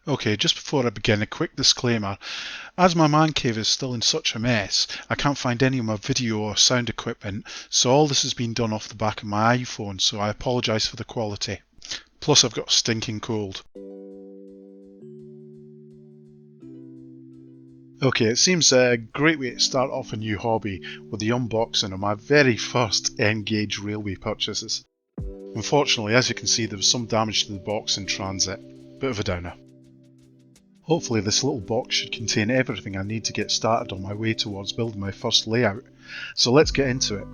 Okay, just before I begin, a quick disclaimer. As my man cave is still in such a mess, I can't find any of my video or sound equipment, so all this has been done off the back of my iPhone, so I apologise for the quality. Plus I've got a stinking cold. Okay, it seems a great way to start off a new hobby with the unboxing of my very first N-gauge railway purchases. Unfortunately, as you can see, there was some damage to the box in transit. Bit of a downer. Hopefully this little box should contain everything I need to get started on my way towards building my first layout. So let's get into it.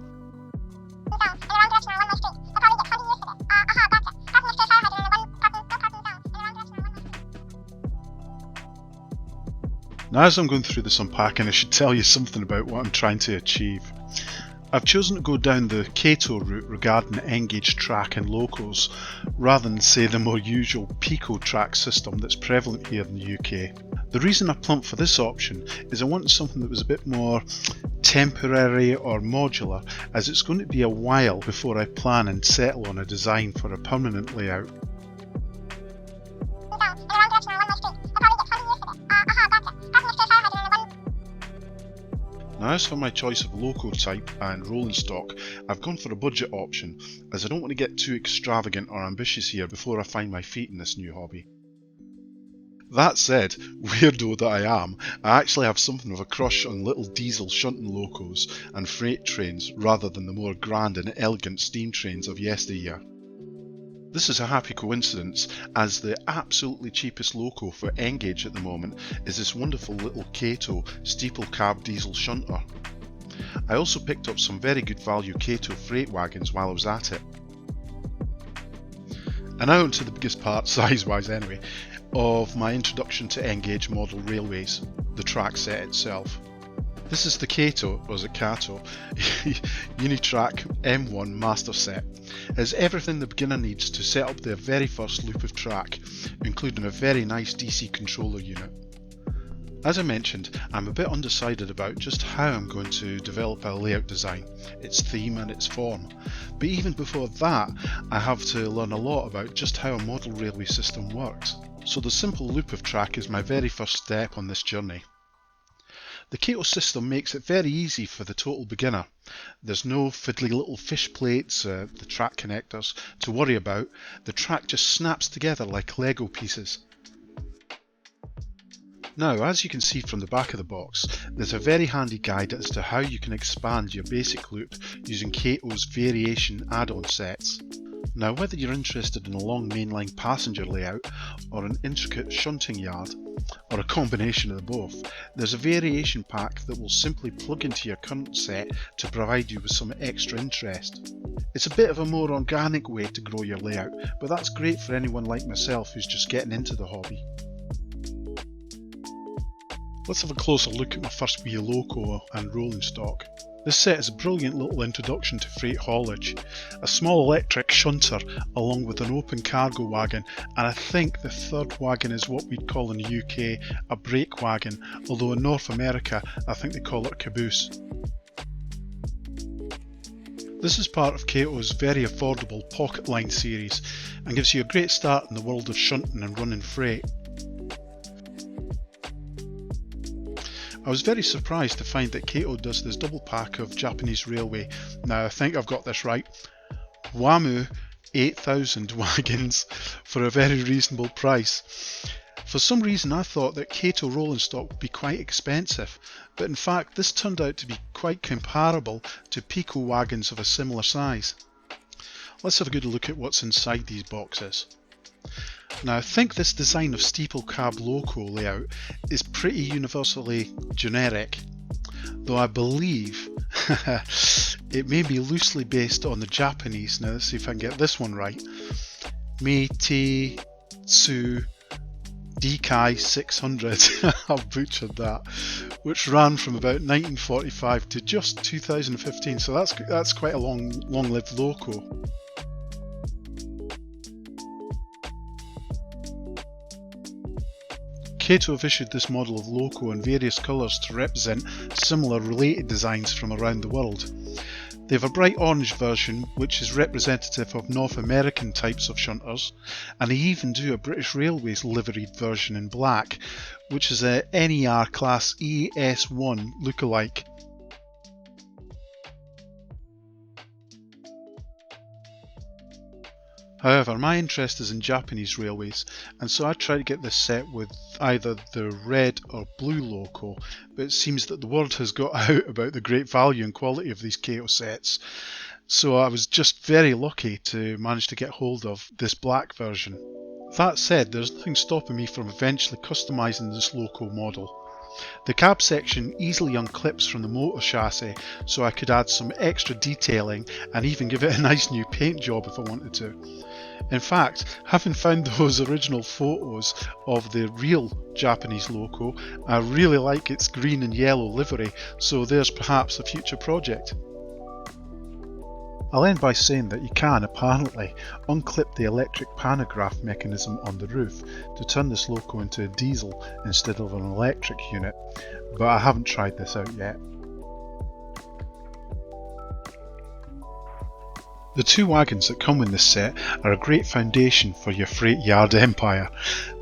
Now as I'm going through this unpacking, I should tell you something about what I'm trying to achieve. I've chosen to go down the KATO route regarding N-gauge track and locos, rather than say the more usual PICO track system that's prevalent here in the UK. The reason I plumped for this option is I wanted something that was a bit more temporary or modular, as it's going to be a while before I plan and settle on a design for a permanent layout. Now as for my choice of loco type and rolling stock, I've gone for a budget option, as I don't want to get too extravagant or ambitious here before I find my feet in this new hobby. That said, weirdo that I am, I actually have something of a crush on little diesel shunting locos and freight trains rather than the more grand and elegant steam trains of yesteryear. This is a happy coincidence, as the absolutely cheapest loco for N-gauge at the moment is this wonderful little KATO steeple cab diesel shunter. I also picked up some very good value KATO freight wagons while I was at it. And now on to the biggest part, size wise anyway, of my introduction to N-gauge model railways, the track set itself. This is the KATO, or is it KATO, Unitrack M1 Master Set. It has everything the beginner needs to set up their very first loop of track, including a very nice DC controller unit. As I mentioned, I'm a bit undecided about just how I'm going to develop a layout design, its theme and its form, but even before that I have to learn a lot about just how a model railway system works. So the simple loop of track is my very first step on this journey. The KATO system makes it very easy for the total beginner. There's no fiddly little fish plates, the track connectors, to worry about. The track just snaps together like Lego pieces. Now, as you can see from the back of the box, there's a very handy guide as to how you can expand your basic loop using KATO's variation add-on sets. Now, whether you're interested in a long mainline passenger layout or an intricate shunting yard, or a combination of the both, there's a variation pack that will simply plug into your current set to provide you with some extra interest. It's a bit of a more organic way to grow your layout, but that's great for anyone like myself who's just getting into the hobby. Let's have a closer look at my first wee loco and rolling stock. This set is a brilliant little introduction to freight haulage. A small electric shunter along with an open cargo wagon, and I think the third wagon is what we'd call in the UK a brake wagon, although in North America I think they call it a caboose. This is part of KATO's very affordable Pocket Line series and gives you a great start in the world of shunting and running freight. I was very surprised to find that KATO does this double pack of Japanese railway, now I think I've got this right, WAMU 8000 wagons for a very reasonable price. For some reason I thought that KATO rolling stock would be quite expensive, but in fact this turned out to be quite comparable to PICO wagons of a similar size. Let's have a good look at what's inside these boxes. Now I think this design of steeple cab loco layout is pretty universally generic, though I believe it may be loosely based on the Japanese. Now let's see if I can get this one right. Meitei Tsu Dikai 600, I've butchered that, which ran from about 1945 to just 2015, so that's quite a long-lived loco. KATO have issued this model of loco in various colours to represent similar related designs from around the world. They have a bright orange version which is representative of North American types of shunters, and they even do a British Railways liveried version in black, which is a NER Class ES1 lookalike. However, my interest is in Japanese railways, and so I tried to get this set with either the red or blue loco, but it seems that the word has got out about the great value and quality of these KATO sets, so I was just very lucky to manage to get hold of this black version. That said, there's nothing stopping me from eventually customising this loco model. The cab section easily unclips from the motor chassis, so I could add some extra detailing and even give it a nice new paint job if I wanted to. In fact, having found those original photos of the real Japanese loco, I really like its green and yellow livery, so there's perhaps a future project. I'll end by saying that you can, apparently, unclip the electric pantograph mechanism on the roof to turn this loco into a diesel instead of an electric unit, but I haven't tried this out yet. The two wagons that come in this set are a great foundation for your freight yard empire.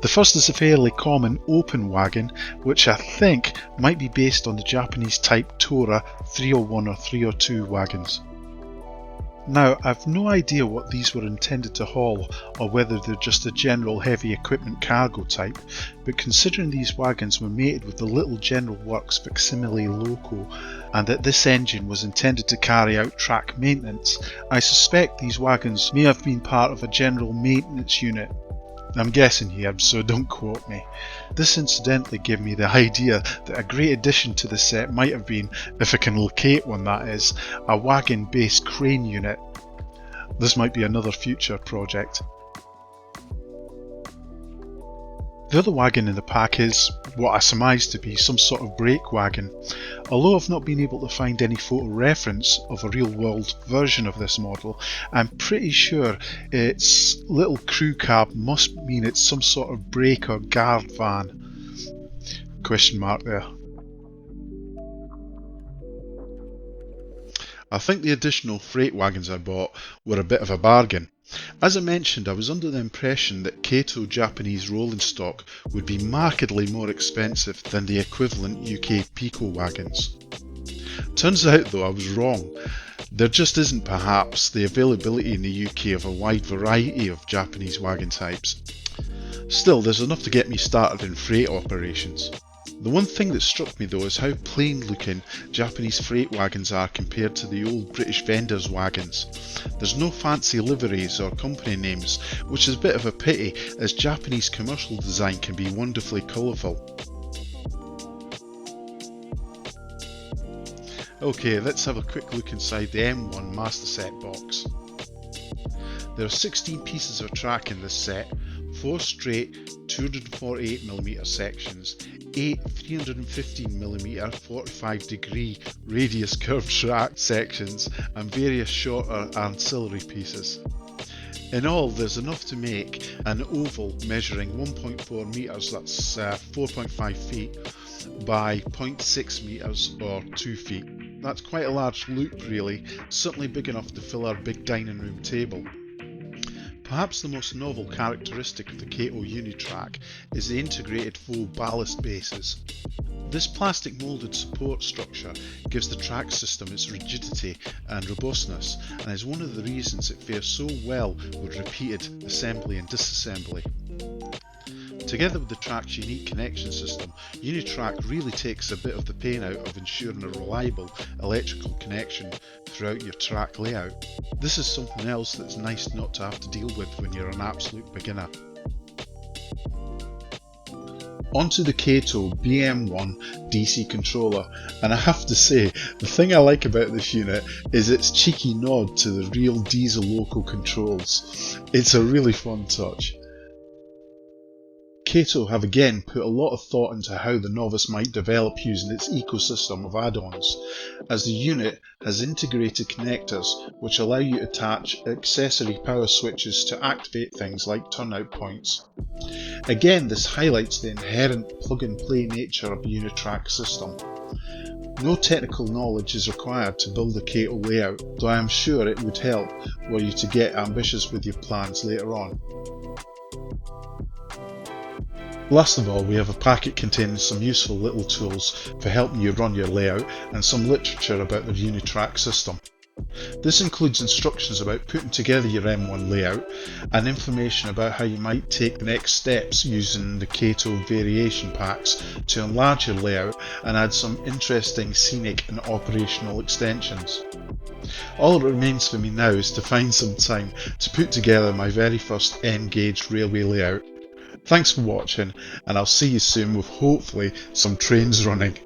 The first is a fairly common open wagon, which I think might be based on the Japanese type Tora 301 or 302 wagons. Now, I've no idea what these were intended to haul or whether they're just a general heavy equipment cargo type, but considering these wagons were mated with the Little General Works facsimile loco and that this engine was intended to carry out track maintenance, I suspect these wagons may have been part of a general maintenance unit. I'm guessing here, so don't quote me. This incidentally gave me the idea that a great addition to the set might have been, if I can locate one that is, a wagon-based crane unit. This might be another future project. The other wagon in the pack is what I surmise to be some sort of brake wagon. Although I've not been able to find any photo reference of a real world version of this model, I'm pretty sure its little crew cab must mean it's some sort of brake or guard van. Question mark there. I think the additional freight wagons I bought were a bit of a bargain. As I mentioned, I was under the impression that KATO Japanese rolling stock would be markedly more expensive than the equivalent UK Pico wagons. Turns out though I was wrong. There just isn't perhaps the availability in the UK of a wide variety of Japanese wagon types. Still, there's enough to get me started in freight operations. The one thing that struck me though is how plain looking Japanese freight wagons are compared to the old British vendors' wagons. There's no fancy liveries or company names, which is a bit of a pity as Japanese commercial design can be wonderfully colourful. Okay, let's have a quick look inside the M1 Master Set box. There are 16 pieces of track in this set, 4 straight 248mm sections, 8 315mm 45 degree radius curved track sections and various shorter ancillary pieces. In all, there's enough to make an oval measuring 1.4 metres, that's 4.5 feet, by 0.6 metres or 2 feet. That's quite a large loop really, certainly big enough to fill our big dining room table. Perhaps the most novel characteristic of the KATO Unitrack is the integrated faux ballast bases. This plastic moulded support structure gives the track system its rigidity and robustness and is one of the reasons it fares so well with repeated assembly and disassembly. Together with the track's unique connection system, Unitrack really takes a bit of the pain out of ensuring a reliable electrical connection throughout your track layout. This is something else that's nice not to have to deal with when you're an absolute beginner. Onto the KATO BM1 DC controller, and I have to say, the thing I like about this unit is its cheeky nod to the real diesel loco controls. It's a really fun touch. KATO have again put a lot of thought into how the novice might develop using its ecosystem of add-ons, as the unit has integrated connectors which allow you to attach accessory power switches to activate things like turnout points. Again, this highlights the inherent plug-and-play nature of the Unitrack system. No technical knowledge is required to build a KATO layout, though I am sure it would help were you to get ambitious with your plans later on. Last of all, we have a packet containing some useful little tools for helping you run your layout and some literature about the Unitrack system. This includes instructions about putting together your M1 layout and information about how you might take the next steps using the KATO variation packs to enlarge your layout and add some interesting scenic and operational extensions. All that remains for me now is to find some time to put together my very first N-gauge railway layout. Thanks for watching, and I'll see you soon with hopefully some trains running.